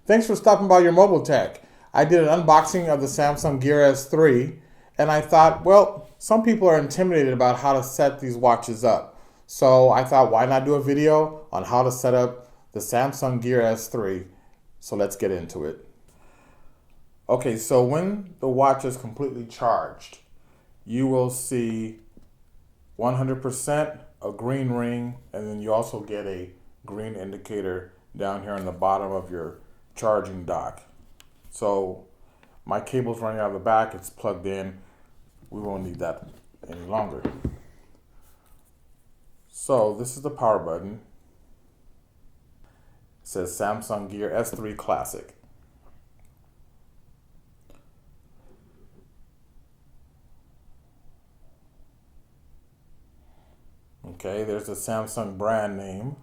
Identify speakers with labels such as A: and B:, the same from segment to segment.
A: Thanks for stopping by your mobile tech. I did an unboxing of the Samsung Gear S3, and I thought, well, some people are intimidated about how to set these watches up. So I thought, why not do a video on how to set up the Samsung Gear S3? So let's get into it. Okay, so when the watch is completely charged, you will see 100%, a green ring, and then you also get a green indicator down here on the bottom of your charging dock. So my cable's running out of the back, it's plugged in. We won't need that any longer. So this is the power button. It says Samsung Gear S3 Classic. Okay, there's the Samsung brand name.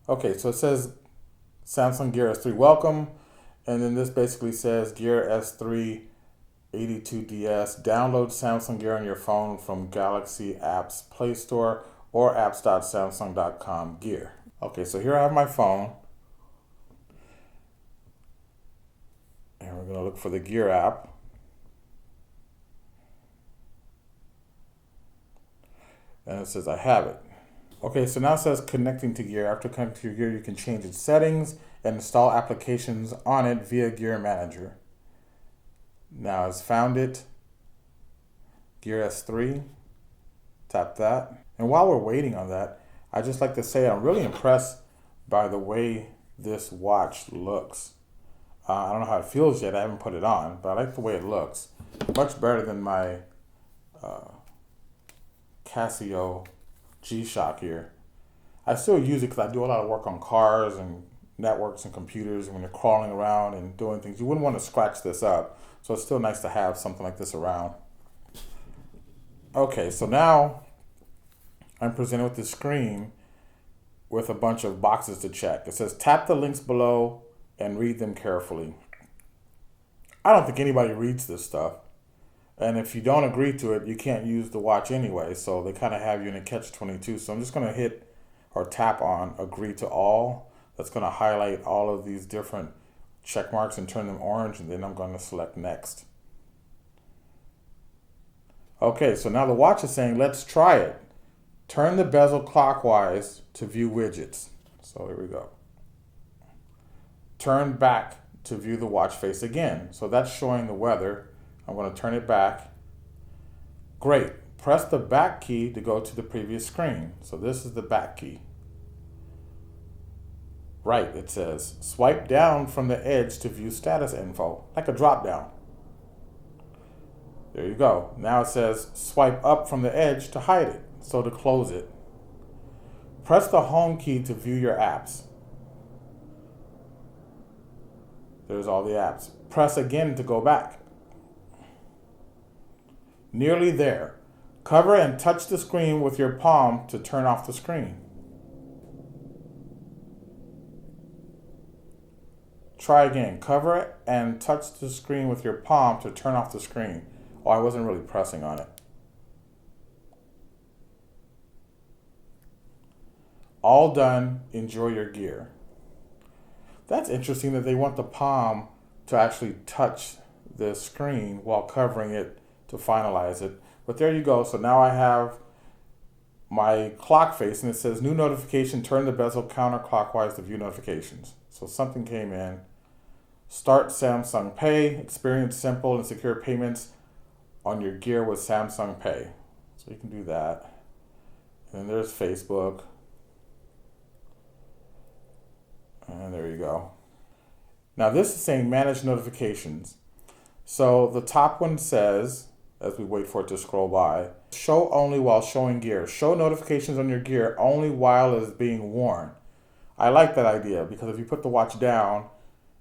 A: Okay, so it says Samsung Gear S3 welcome, and then this basically says Gear S3 82DS. Download Samsung Gear on your phone from Galaxy Apps Play Store or apps.samsung.com Gear. Okay, so here I have my phone, and we're going to look for the Gear app. And it says I have it. Okay, so now it says connecting to Gear. After connecting to your Gear, you can change its settings and install applications on it via Gear Manager. Now it's found it. Gear S3. Tap that. And while we're waiting on that, I'd just like to say I'm really impressed by the way this watch looks. I don't know how it feels yet. I haven't put it on, but I like the way it looks. Much better than my Casio G-Shock here. I still use it because I do a lot of work on cars and networks and computers, and when you're crawling around and doing things, you wouldn't want to scratch this up. So it's still nice to have something like this around. Okay, so now I'm presented with this screen with a bunch of boxes to check. It says tap the links below and read them carefully. I don't think anybody reads this stuff. And if you don't agree to it, you can't use the watch anyway. So they kind of have you in a catch-22. So I'm just going to hit or tap on agree to all. That's going to highlight all of these different check marks and turn them orange. And then I'm going to select next. Okay, so now the watch is saying, let's try it. Turn the bezel clockwise to view widgets. So here we go. Turn back to view the watch face again. So that's showing the weather. I'm going to turn it back. Great. Press the back key to go to the previous screen. So this is the back key. Right, it says. Swipe down from the edge to view status info, like a drop down. There you go. Now it says swipe up from the edge to hide it, so to close it. Press the home key to view your apps. There's all the apps. Press again to go back. Nearly there. Cover and touch the screen with your palm to turn off the screen. Try again. Cover and touch the screen with your palm to turn off the screen. Oh, I wasn't really pressing on it. All done. Enjoy your gear. That's interesting that they want the palm to actually touch the screen while covering it to finalize it. But there you go. So now I have my clock face and it says new notification, turn the bezel counterclockwise to view notifications. So something came in. Start Samsung Pay, experience simple and secure payments on your gear with Samsung Pay. So you can do that. And then there's Facebook. And there you go. Now this is saying manage notifications. So the top one says, as we wait for it to scroll by, show only while showing gear. Show notifications on your gear only while it is being worn. I like that idea because if you put the watch down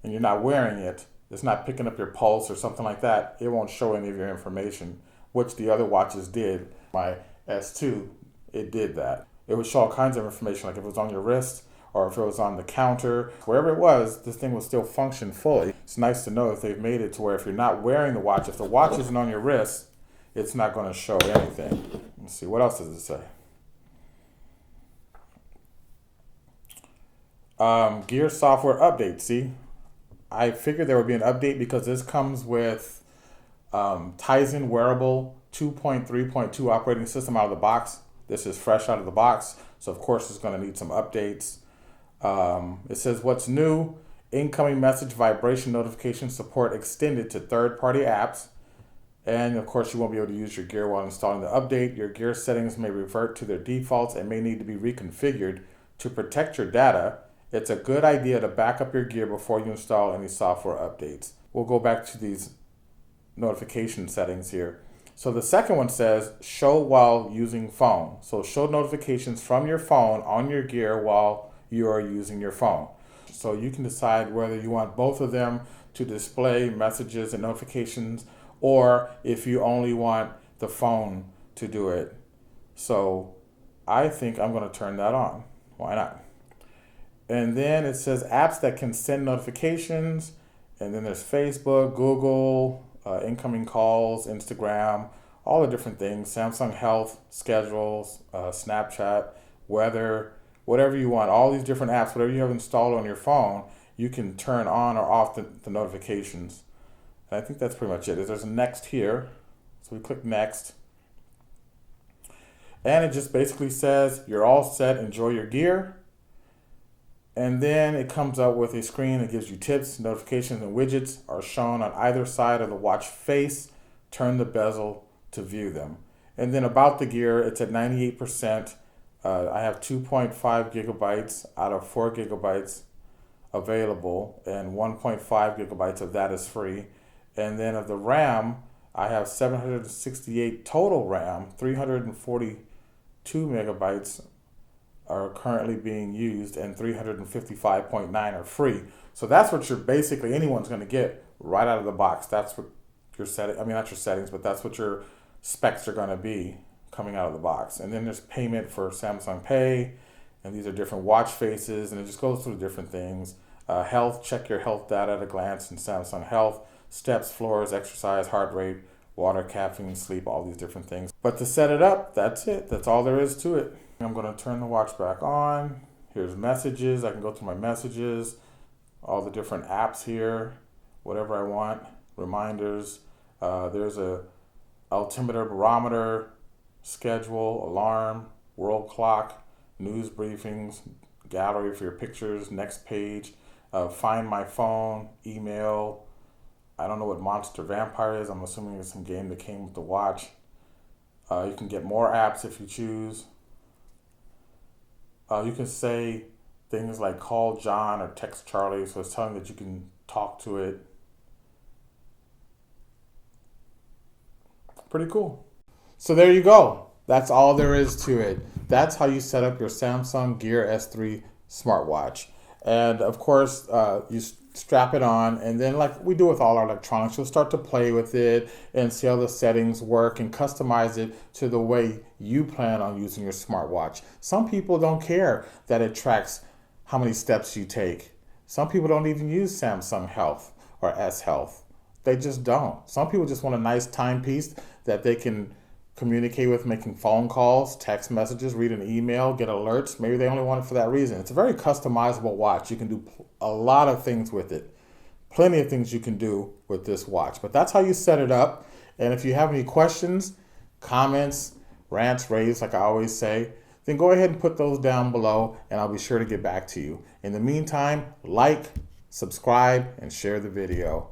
A: and you're not wearing it, it's not picking up your pulse or something like that, it won't show any of your information, which the other watches did. My S2, it did that. It would show all kinds of information, like if it was on your wrist or if it was on the counter, wherever it was, this thing would still function fully. It's nice to know if they've made it to where if you're not wearing the watch, if the watch isn't on your wrist, it's not going to show anything. Let's see, what else does it say? Gear software update. See, I figured there would be an update because this comes with Tizen wearable 2.3.2 operating system out of the box. This is fresh out of the box, so of course it's going to need some updates. It says what's new: incoming message vibration notification support extended to third-party apps. And of course, you won't be able to use your gear while installing the update. Your gear settings may revert to their defaults and may need to be reconfigured to protect your data. It's a good idea to back up your gear before you install any software updates. We'll go back to these notification settings here. So the second one says show while using phone. So show notifications from your phone on your gear while you are using your phone. So you can decide whether you want both of them to display messages and notifications, or if you only want the phone to do it. So I think I'm going to turn that on. Why not? And then it says apps that can send notifications. And then there's Facebook, Google, incoming calls, Instagram, all the different things. Samsung Health, schedules, Snapchat, weather, whatever you want. All these different apps, whatever you have installed on your phone, you can turn on or off the notifications. I think that's pretty much it. There's a next here. So we click next. And it just basically says you're all set, enjoy your gear. And then it comes up with a screen that gives you tips, notifications, and widgets are shown on either side of the watch face. Turn the bezel to view them. And then about the gear, it's at 98%. I have 2.5 gigabytes out of 4 gigabytes available, and 1.5 gigabytes of that is free. And then of the RAM, I have 768 total RAM, 342 megabytes are currently being used, and 355.9 are free. So that's what you're basically, anyone's going to get right out of the box. That's what your setting, I mean, not your settings, but that's what your specs are going to be coming out of the box. And then there's payment for Samsung Pay, and these are different watch faces, and it just goes through different things. Health, check your health data at a glance in Samsung Health. Steps, floors, exercise, heart rate, water, caffeine, sleep, all these different things. But to set it up, that's it. That's all there is to it. I'm going to turn the watch back on. Here's messages. I can go through my messages, all the different apps here, whatever I want, reminders. There's a altimeter, barometer, schedule, alarm, world clock, news briefings, gallery for your pictures, next page, find my phone, email. I don't know what Monster Vampire is. I'm assuming it's some game that came with the watch. You can get more apps if you choose. You can say things like call John or text Charlie, so it's telling that you can talk to it. Pretty cool. So there you go. That's all there is to it. That's how you set up your Samsung Gear S3 smartwatch. And of course, you strap it on, and then like we do with all our electronics, you'll start to play with it and see how the settings work and customize it to the way you plan on using your smartwatch. Some people don't care that it tracks how many steps you take. Some people don't even use Samsung Health or S Health. They just don't. Some people just want a nice timepiece that they can communicate with, making phone calls, text messages, read an email, get alerts. Maybe they only want it for that reason. It's a very customizable watch. You can do a lot of things with it. Plenty of things you can do with this watch. But that's how you set it up. And if you have any questions, comments, rants, raves, like I always say, then go ahead and put those down below, and I'll be sure to get back to you. In the meantime, like, subscribe, and share the video.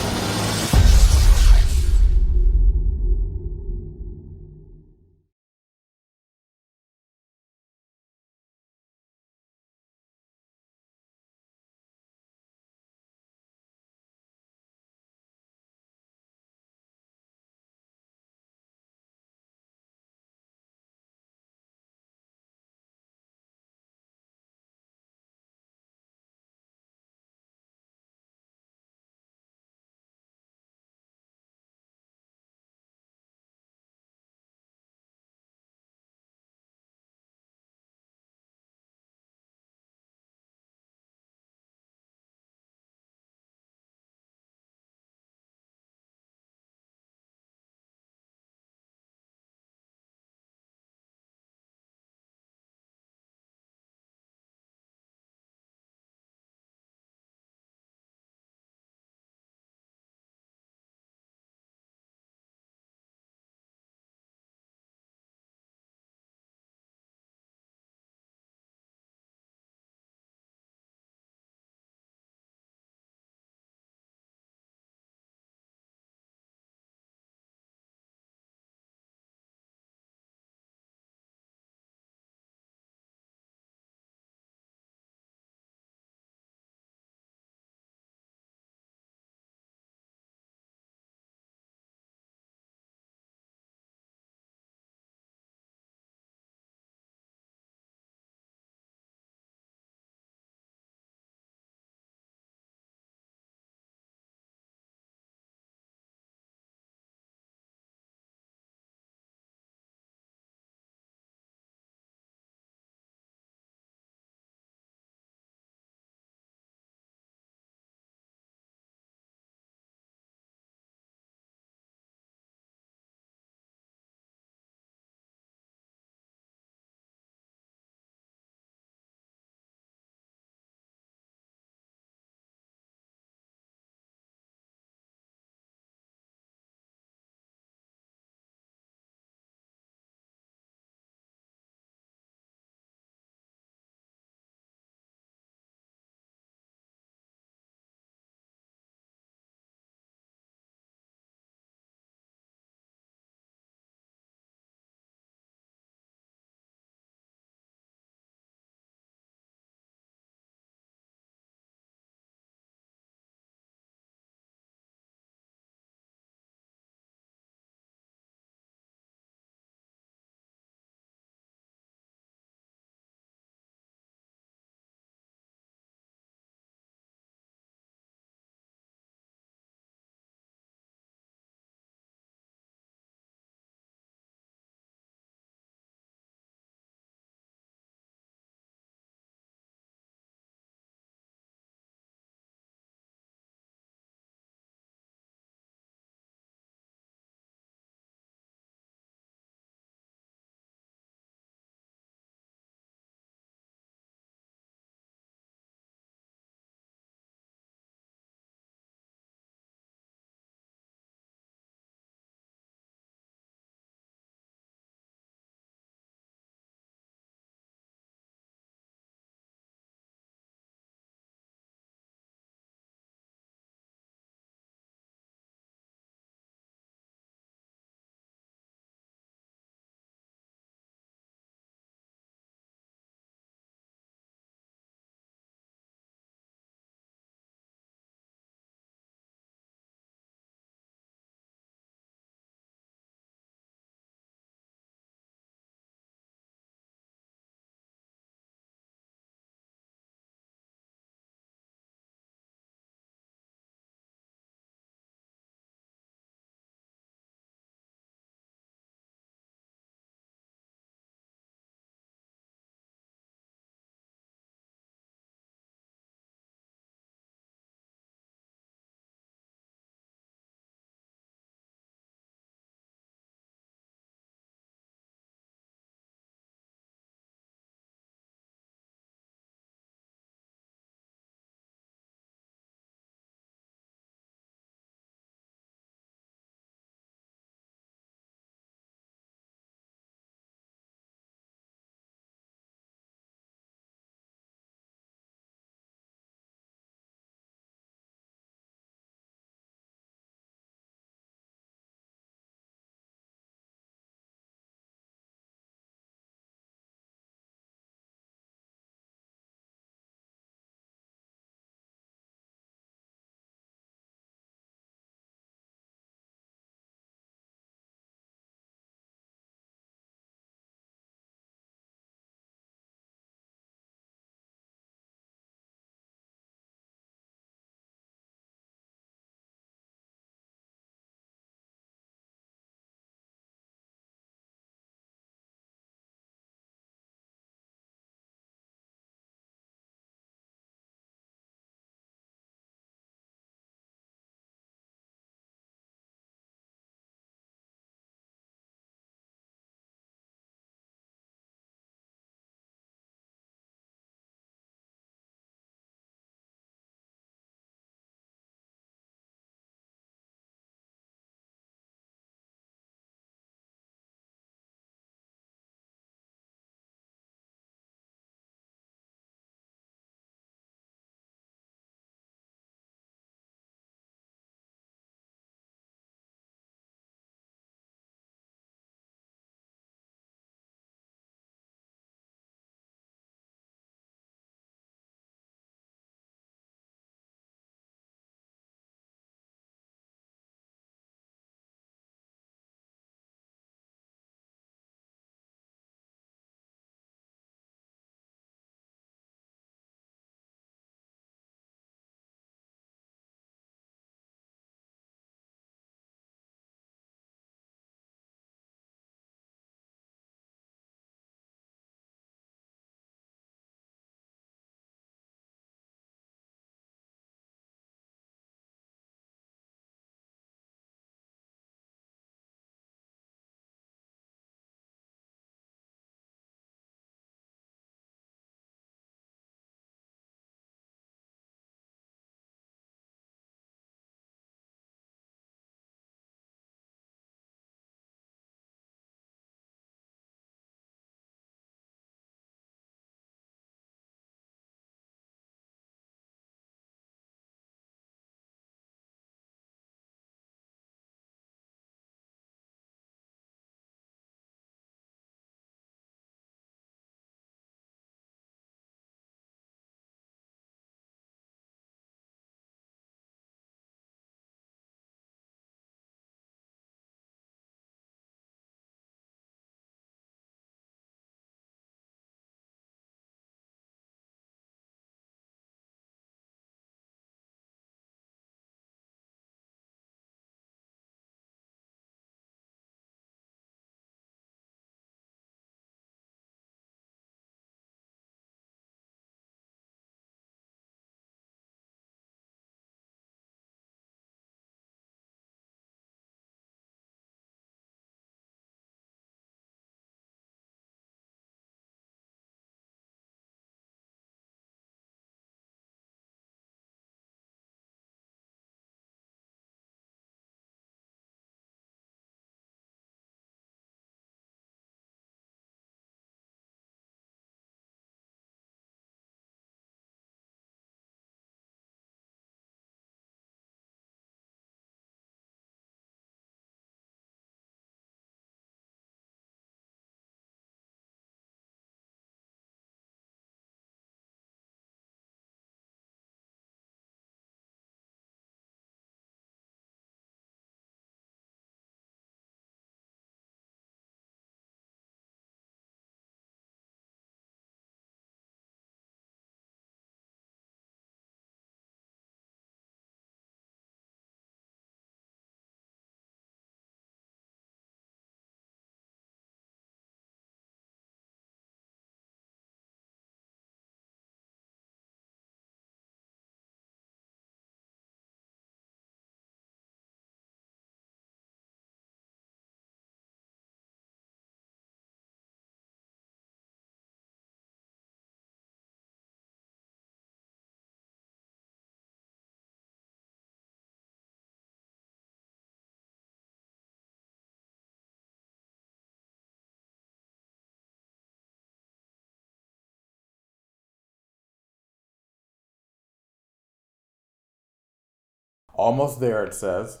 A: Almost there, it says.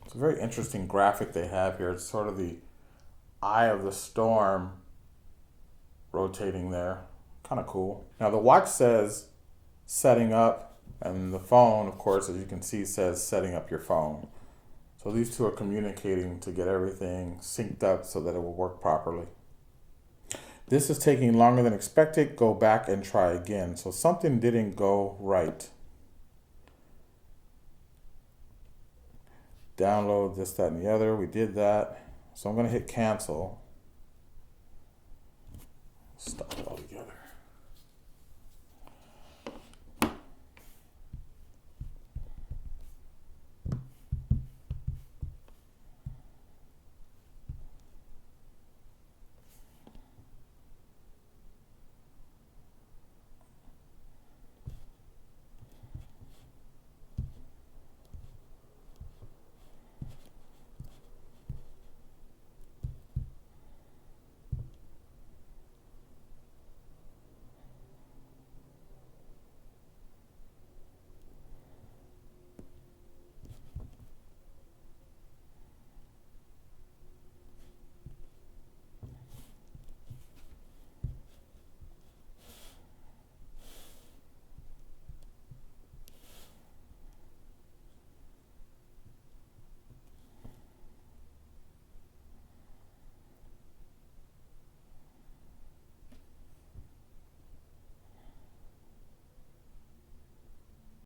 A: It's a very interesting graphic they have here. It's sort of the eye of the storm rotating there. Kind of cool. Now the watch says setting up, and the phone, of course, as you can see, says setting up your phone. So these two are communicating to get everything synced up so that it will work properly. This is taking longer than expected. Go back and try again. So something didn't go right. Download this, that, and the other. We did that. So I'm going to hit cancel. Stop it all together.